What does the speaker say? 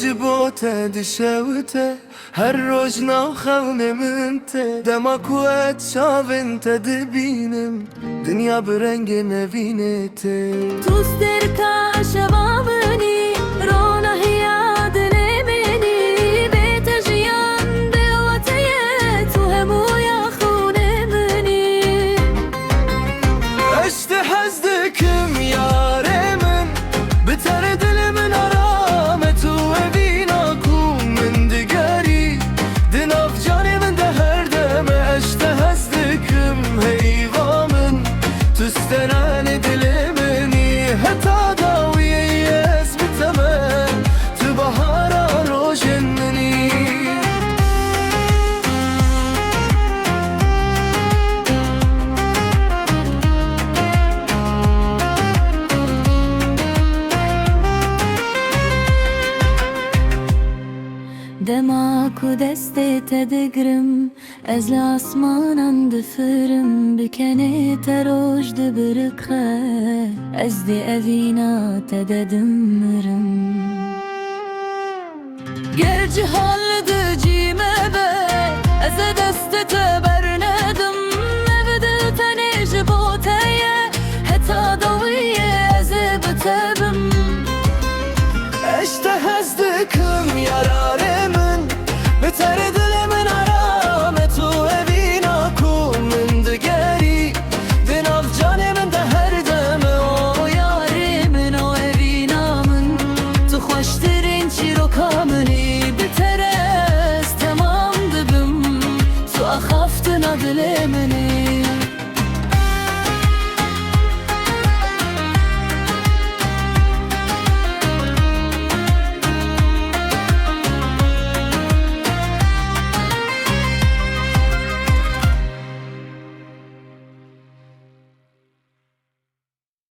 جبوته دشوته هر روز ناخونه منته دماغ وقت شاونته دبینم دنیا برنگ نوینته توست درکا شبابنی رونا هیاد نمینی بیت جیان دلوتیه تو همو یا خونه منی اشته هزدکم یاره من بتر دل من آرامه تو اوینا کو من دگری دناف جان من ده هر دمه اشته هزدکم هیوا من تستنان دل منی حتی داویه اسم تمن تو بهارا روشن منی دماغ و دستی تدگرم از لاسمان دفرم بکنی تروش دبرقه از دی اوینا تددمرم گرچه حال دجیمه به از دست تبرندم نبدل تنیج بوتیه حتی دویه از بتبم اشته هزدکم یاراره من بتر